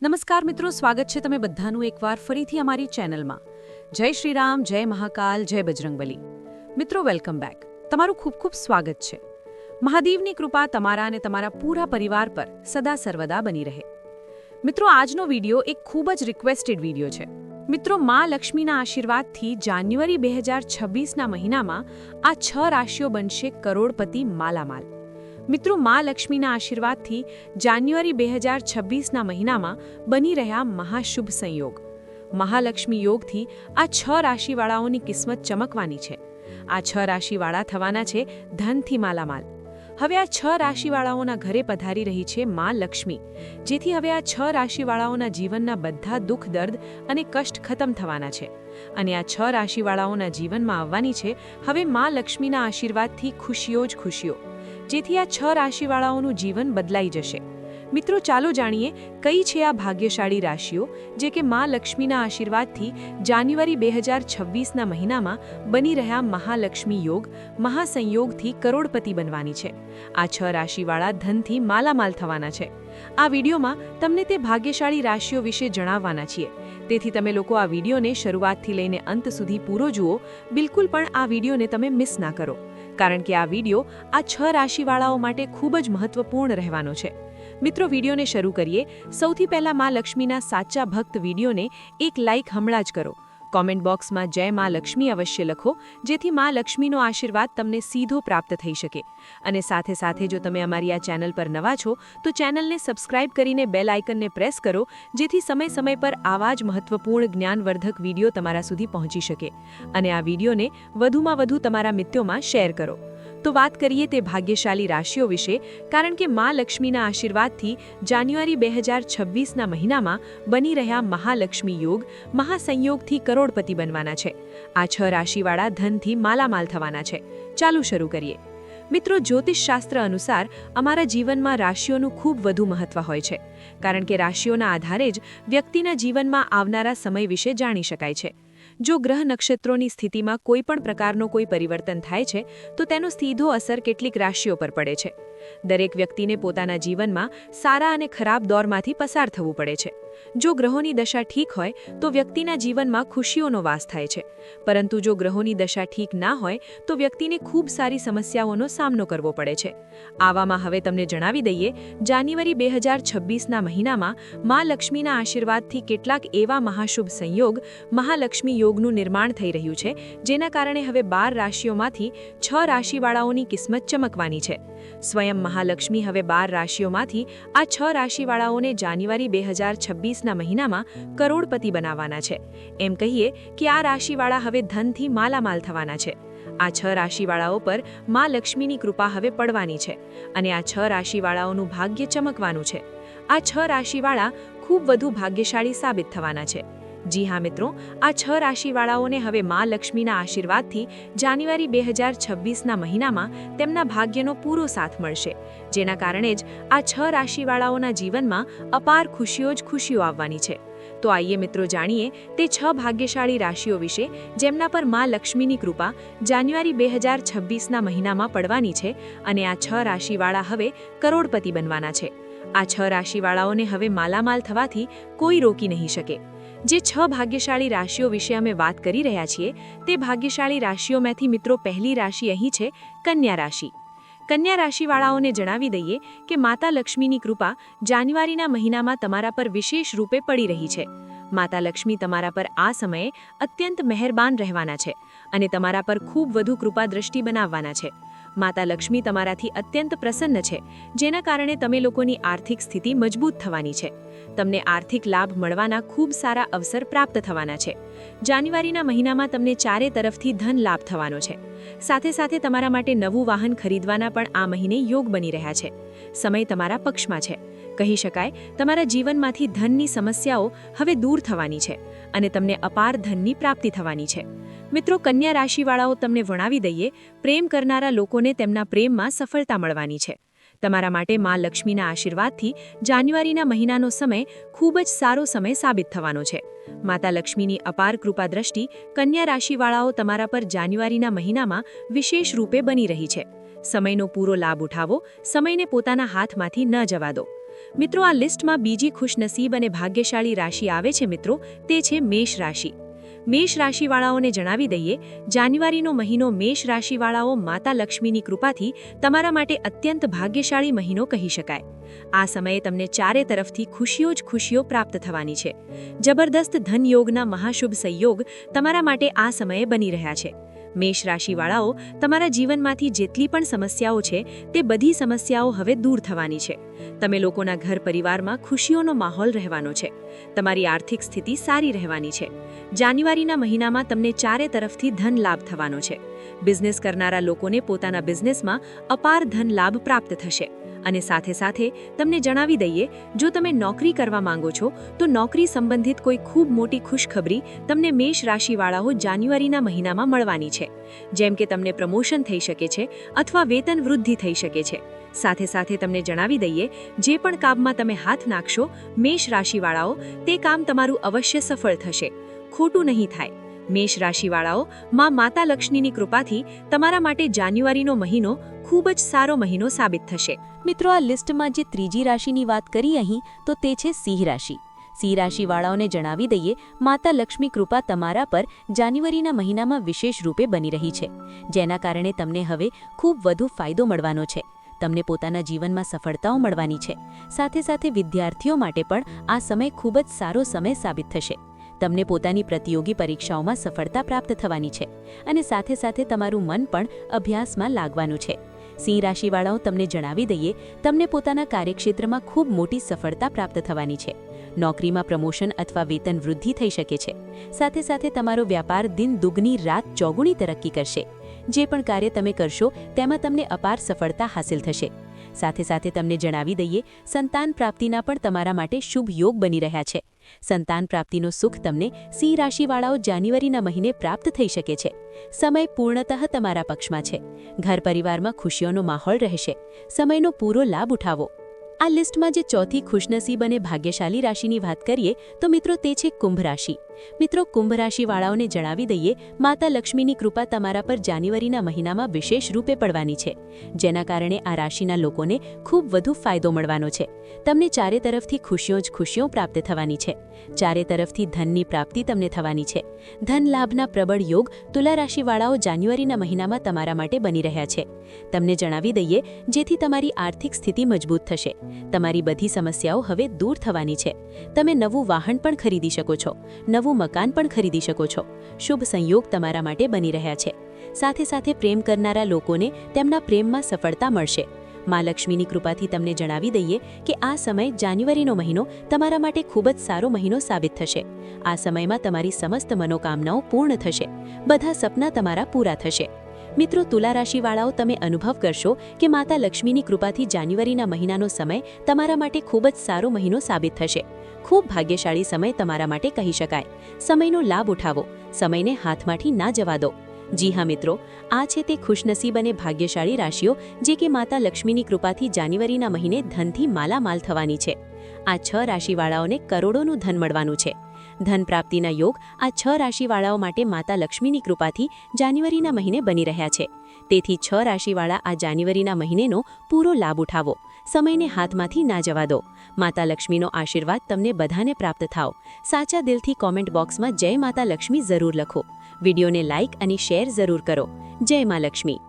નમસ્કાર મિત્રો, સ્વાગત છે તમે બધાનું એકવાર ફરીથી અમારી ચેનલમાં. જય શ્રી રામ, જય મહાકાલ, જય બજરંગબલી. મિત્રો, વેલકમ બેક. તમારું ખૂબ ખૂબ સ્વાગત છે. મહાદેવની કૃપા તમારા અને તમારા પૂરા પરિવાર પર સદા સર્વદા બની રહે. મિત્રો, આજનો વિડીયો એક ખૂબ જ રિક્વેસ્ટેડ વિડીયો છે. મિત્રો, મા લક્ષ્મીના આશીર્વાદથી જાન્યુઆરી 2026ના મહિનામાં આ 6 રાશિઓ બનશે કરોડપતિ માલામાલ. મિત્રો, મા લક્ષ્મીના આશીર્વાદથી જાન્યુઆરી 2026ના મહિનામાં બની રહ્યા મહાશુભ સંયોગ. મહાલક્ષ્મી યોગથી આ 6 રાશિવાળાઓની કિસ્મત ચમકવાની છે. આ 6 રાશિવાળા થવાના છે ધનથી માલામાલ. હવે આ 6 રાશિવાળાઓના ઘરે પધારી રહી છે મા લક્ષ્મી, જેથી હવે આ 6 રાશિવાળાઓના જીવનના બધા દુઃખ, દર્દ અને કષ્ટ ખતમ થવાના છે. અને આ 6 રાશિવાળાઓના જીવનમાં આવવાની છે હવે મા લક્ષ્મીના આશીર્વાદથી ખુશીઓ જ ખુશીઓ, જેથી આ 6 રાશિવાળાઓનું જીવન બદલાઈ જશે. મિત્રો, ચાલો જાણીએ કઈ છે આ ભાગ્યશાળી રાશિઓ જે કે મા લક્ષ્મીના આશીર્વાદથી જાન્યુઆરી 2026ના મહિનામાં બની રહ્યા મહાલક્ષ્મી યોગ, મહાસંયોગથી કરોડપતિ બનવાની છે. આ 6 રાશિવાળા ધનથી માલામાલ થવાના છે. આ વિડીયોમાં તમને તે ભાગ્યશાળી રાશિઓ વિશે જણાવવાના છીએ. તેથી તમે લોકો આ વિડીયોને શરૂઆતથી લઈને અંત સુધી પૂરો જુઓ. બિલકુલ પણ આ વિડીયોને તમે મિસ ના કરો, કારણ કે આ વિડીયો આ 6 રાશિવાળાઓ માટે ખૂબ જ મહત્વપૂર્ણ રહેવાનો છે. મિત્રો, વિડીયોને શરૂ કરીએ. સૌથી પહેલા મા લક્ષ્મીના સાચા ભક્ત વિડીયોને એક લાઇક હમણાં જ કરો. કોમેન્ટ બોક્સમાં જય મા લક્ષ્મી અવશ્ય લખો, જેથી મા લક્ષ્મીનો આશીર્વાદ તમને સીધો પ્રાપ્ત થઈ શકે. અને સાથે સાથે જો તમે અમારી આ ચેનલ પર નવા છો તો ચેનલને સબસ્ક્રાઇબ કરીને બેલ આઇકનને પ્રેસ કરો, જેથી સમય સમય પર આવા જ મહત્વપૂર્ણ જ્ઞાનવર્ધક વિડીયો તમારા સુધી પહોંચી શકે. અને આ વિડીયોને વધુમાં વધુ તમારા મિત્રોમાં શેર કરો. તો વાત કરીએ તે ભાગ્યશાળી રાશિઓ વિશે, કારણ કે મા લક્ષ્મીના આશીર્વાદથી જાન્યુઆરી 2026ના મહિનામાં બની રહ્યા મહાલક્ષ્મી યોગ, મહાસંયોગથી કરોડપતિ બનવાના છે. આ 6 રાશિવાળા ધનથી માલામાલ થવાના છે. ચાલો શરૂ કરીએ. મિત્રો, જ્યોતિષશાસ્ત્ર અનુસાર અમારા જીવનમાં રાશિઓનું ખૂબ વધુ મહત્વ હોય છે, કારણ કે રાશિઓના આધારે જ વ્યક્તિના જીવનમાં આવનારા સમય વિશે જાણી શકાય છે. જો ગ્રહ નક્ષત્રોની સ્થિતિમાં કોઈ પણ પ્રકારનો કોઈ પરિવર્તન થાય છે તો તેનો સીધો અસર કેટલીક રાશિઓ પર પડે છે. દરેક વ્યક્તિને પોતાના જીવનમાં સારા અને ખરાબ દોરમાંથી પસાર થવું પડે છે. જો ગ્રહોની દશા ઠીક હોય તો વ્યક્તિના જીવનમાં ખુશીઓનો વાસ થાય છે, પરંતુ જો ગ્રહોની દશા ઠીક ના હોય તો વ્યક્તિને ખૂબ સારી સમસ્યાઓનો સામનો કરવો પડે છે. આવામાં હવે તમને જણાવી દઈએ, જાન્યુઆરી 2026ના મહિનામાં મા લક્ષ્મીના આશીર્વાદથી કેટલાક એવા મહાશુભ સંયોગ, મહાલક્ષ્મી યોગનું નિર્માણ થઈ રહ્યું છે, જેના કારણે હવે 12 રાશિઓમાંથી 6 રાશિવાળાઓની કિસ્મત ચમકવાની છે. સ્વયં મહાલક્ષ્મી હવે 12 રાશિઓમાંથી આ 6 રાશિવાળાઓને જાન્યુઆરી 2026ના મહિનામાં કરોડપતિ બનાવવાના છે. એમ કહીએ કે આ રાશિવાળા હવે ધનથી માલામાલ થવાના છે. આ 6 રાશિવાળાઓ પર મા લક્ષ્મીની કૃપા હવે પડવાની છે અને આ 6 રાશિવાળાઓનું ભાગ્ય ચમકવાનું છે. આ 6 રાશિવાળા ખૂબ વધુ ભાગ્યશાળી સાબિત થવાના છે. જી હા મિત્રો, આ 6 રાશિવાળાઓને હવે મા લક્ષ્મીના આશીર્વાદથી જાન્યુઆરી 2026ના મહિનામાં તેમના ભાગ્યનો પૂરો સાથ મળશે, જેના કારણે જ આ 6 રાશિવાળાઓના જીવનમાં અપાર ખુશીઓ જ ખુશીઓ આવવાની છે. તો આઈએ મિત્રો, જાણીએ તે 6 ભાગ્યશાળી રાશિઓ વિશે જેમના પર મા લક્ષ્મીની કૃપા જાન્યુઆરી 2026ના મહિનામાં પડવાની છે અને આ 6 રાશિવાળા હવે કરોડપતિ બનવાના છે. આ 6 રાશિવાળાઓને હવે માલામાલ થવાથી કોઈ રોકી નહીં શકે. જે 6 ભાગ્યશાળી રાશિઓ વિશે અમે વાત કરી રહ્યા છીએ તે ભાગ્યશાળી રાશિઓમાંથી મિત્રો પહેલી રાશિ અહીં છે કન્યા રાશિ. કન્યા રાશિવાળાઓને જણાવી દઈએ કે માતા લક્ષ્મીની કૃપા જાન્યુઆરીના મહિનામાં તમારા પર વિશેષ રૂપે પડી રહી છે. માતા લક્ષ્મી તમારા પર આ સમયે અત્યંત મહેરબાન રહેવાના છે અને તમારા પર ખૂબ વધુ કૃપા દ્રષ્ટિ બનાવવાના છે. માતા લક્ષ્મી તમારાથી અત્યંત પ્રસન્ન છે, જેના કારણે તમે લોકોની આર્થિક સ્થિતિ મજબૂત થવાની છે. તમને આર્થિક લાભ મળવાના ખૂબ સારા અવસર પ્રાપ્ત થવાના છે. જાન્યુઆરીના મહિનામાં તમને ચારે તરફથી ધન લાભ થવાનો છે. સાથે સાથે તમારા માટે નવું વાહન ખરીદવાના પણ આ મહિને યોગ બની રહ્યા છે. સમય તમારા પક્ષમાં છે. કહી શકાય તમારા જીવનમાંથી ધનની સમસ્યાઓ હવે દૂર થવાની છે અને તમને અપાર ધનની પ્રાપ્તિ થવાની છે. મિત્રો, કન્યા રાશિવાળાઓ તમને વણાવી દઈએ, પ્રેમ કરનારા લોકોને તેમના પ્રેમમાં સફળતા મળવાની છે. તમારા માટે મા લક્ષ્મીના આશીર્વાદથી જાન્યુઆરીના મહિનાનો સમય ખૂબ જ સારો સમય સાબિત થવાનો છે. માતા લક્ષ્મીની અપાર કૃપા દ્રષ્ટિ કન્યા રાશિવાળાઓ તમારા પર જાન્યુઆરીના મહિનામાં વિશેષ રૂપે બની રહી છે. સમયનો પૂરો લાભ ઉઠાવો, સમયને પોતાના હાથમાંથી ન જવા દો. મિત્રો, આ લિસ્ટમાં બીજી ખુશનસીબ અને ભાગ્યશાળી રાશિ આવે છે મિત્રો, તે છે મેષ રાશિ. મેષ રાશિવાળાઓને જણાવી દઈએ, જાન્યુઆરીનો મહિનો મેષ રાશિવાળાઓ માતા લક્ષ્મીની કૃપાથી તમારા માટે અત્યંત ભાગ્યશાળી મહિનો કહી શકાય. આ સમયે તમને ચારે તરફથી ખુશીઓ જ ખુશીઓ પ્રાપ્ત થવાની છે. જબરદસ્ત ધનયોગના મહાશુભ સંયોગ તમારા માટે આ સમયે બની રહ્યા છે. મેષ રાશિવાળાઓ, તમારા જીવનમાંથી જેટલી પણ સમસ્યાઓ છે તે બધી સમસ્યાઓ હવે દૂર થવાની છે. તમે લોકોના ઘર પરિવારમાં ખુશીઓનો માહોલ રહેવાનો છે. તમારી આર્થિક સ્થિતિ સારી રહેવાની છે. જાન્યુઆરીના મહિનામાં તમને ચારે તરફથી ધન લાભ થવાનો છે. બિઝનેસ કરનારા લોકોને પોતાના બિઝનેસમાં અપાર ધન લાભ પ્રાપ્ત થશે. અને સાથે સાથે તમને જણાવી દઈએ, જો તમે નોકરી કરવા માંગો છો તો નોકરી સંબંધિત કોઈ ખૂબ મોટી ખુશખબરી તમને મેષ રાશિવાળાઓ જાન્યુઆરીના મહિનામાં મળવાની છે. જેમ કે તમને પ્રમોશન થઈ શકે છે અથવા વેતન વૃદ્ધિ થઈ શકે છે. સાથે સાથે તમને જણાવી દઈએ, જે પણ કામમાં તમે હાથ નાખશો મેષ રાશિવાળાઓ, તે કામ તમારું અવશ્ય સફળ થશે, ખોટું નહીં થાય. મેષ રાશિવાળાઓ, માં માતા લક્ષ્મીની કૃપાથી તમારા માટે જાન્યુઆરીનો મહિનો ખૂબ જ સારો મહિનો સાબિત થશે. મિત્રો, આ લિસ્ટમાં જે ત્રીજી રાશિની વાત કરી અહીં, તો તે છે સિંહ રાશિ. સિંહ રાશિવાળાઓને જણાવી દઈએ, માતા લક્ષ્મી કૃપા તમારા પર જાન્યુઆરીના મહિનામાં વિશેષ રૂપે બની રહી છે, જેના કારણે તમને હવે ખૂબ વધુ ફાયદો મળવાનો છે. તમને પોતાના જીવનમાં સફળતાઓ મળવાની છે. સાથે સાથે વિદ્યાર્થીઓ માટે પણ આ સમય ખૂબ જ સારો સમય સાબિત થશે. તમને પોતાની પ્રતિયોગી પરીક્ષાઓમાં સફળતા પ્રાપ્ત થવાની છે અને સાથે સાથે તમારું મન પણ અભ્યાસમાં લાગવાનું છે. સિંહ રાશિવાળાઓ, તમને જણાવી દઈએ, તમને પોતાના કાર્યક્ષેત્રમાં ખૂબ મોટી સફળતા પ્રાપ્ત થવાની છે. નોકરીમાં પ્રમોશન અથવા વેતન વૃદ્ધિ થઈ શકે છે. સાથે સાથે તમારો વ્યાપાર દિન દુગની રાત ચોગુણી તરક્કી કરશે. જે પણ કાર્ય તમે કરશો તેમાં તમને અપાર સફળતા હાંસિલ થશે. સાથે સાથે તમને જણાવી દઈએ, સંતાન પ્રાપ્તિના પણ તમારા માટે શુભ યોગ બની રહ્યા છે. સંતાન પ્રાપ્તિનો સુખ તમને સિંહ રાશિવાળાઓ જાન્યુઆરીના મહિને પ્રાપ્ત થઈ શકે છે. સમય પૂર્ણતઃ તમારા પક્ષમાં છે. ઘર પરિવારમાં ખુશીઓનો માહોલ રહેશે. સમયનો પૂરો લાભ ઉઠાવો. આ લિસ્ટમાં જે ચોથી ખુશનસીબ અને ભાગ્યશાળી રાશિની વાત કરીએ તો મિત્રો, તે છે કુંભ રાશિ. મિત્રો, કુંભ રાશિવાળાઓને જણાવી દઈએ, માતા લક્ષ્મીની કૃપા તમારા પર જાન્યુઆરીના મહિનામાં વિશેષ રૂપે પડવાની છે, જેના કારણે આ રાશિના લોકોને ખૂબ વધુ ફાયદો મળવાનો છે. તમને ચારે તરફથી ખુશીઓ જ ખુશીઓ પ્રાપ્ત થવાની છે. ચારે તરફથી ધનની પ્રાપ્તિ તમને થવાની છે. ધન લાભના પ્રબળ યોગ તુલા રાશિવાળાઓ જાન્યુઆરીના મહિનામાં તમારા માટે બની રહ્યા છે. તમને જણાવી દઈએ, જેથી તમારી આર્થિક સ્થિતિ મજબૂત થશે. તમારી બધી સમસ્યાઓ હવે દૂર થવાની છે. તમે નવું વાહન પણ ખરીદી શકો છો, નવું મકાન પણ ખરીદી શકો છો. શુભ સંયોગ તમારા માટે બની રહ્યા છે. સાથે સાથે પ્રેમ કરનારા લોકોને તેમના પ્રેમમાં સફળતા મળશે. માં લક્ષ્મીની કૃપાથી તમને જણાવી દઈએ કે આ સમય જાન્યુઆરીનો મહિનો તમારા માટે ખૂબ જ સારો મહિનો સાબિત થશે. આ સમયમાં તમારી સમસ્ત મનોકામનાઓ પૂર્ણ થશે. બધા સપના તમારા પૂરા થશે. મિત્રો, તુલા રાશિવાળાઓ, તમે અનુભવ કરશો કે માતા લક્ષ્મીની કૃપાથી જાન્યુઆરીના મહિનાનો સમય તમારા માટે ખૂબ જ સારો મહિનો સાબિત થશે. ખૂબ ભાગ્યશાળી સમય તમારા માટે કહી શકાય. સમયનો લાભ ઉઠાવો. સમયને હાથમાંથી ના જવા દો. જી હા મિત્રો, આ છે તે ખુશનસીબ અને ભાગ્યશાળી રાશિઓ જે કે માતા લક્ષ્મીની કૃપાથી જાન્યુઆરીના મહિને ધનથી માલામાલ થવાની છે. આ 6 રાશિવાળાઓને કરોડોનું ધન મળવાનું છે. ધન પ્રાપ્તિના યોગ આ 6 રાશિવાળાઓ માટે માતા લક્ષ્મીની કૃપાથી જાન્યુઆરીના મહિને બની રહ્યા છે. તેથી 6 રાશિવાળા આ જાન્યુઆરીના મહિનેનો પૂરો લાભ ઉઠાવો. સમયને હાથમાંથી ના જવા દો. માતા લક્ષ્મીનો આશીર્વાદ તમને બધાને પ્રાપ્ત થાઓ. સાચા દિલથી કોમેન્ટ બોક્સમાં જય માતા લક્ષ્મી જરૂર લખો. વિડીયોને લાઇક અને શેર જરૂર કરો. જય મા લક્ષ્મી.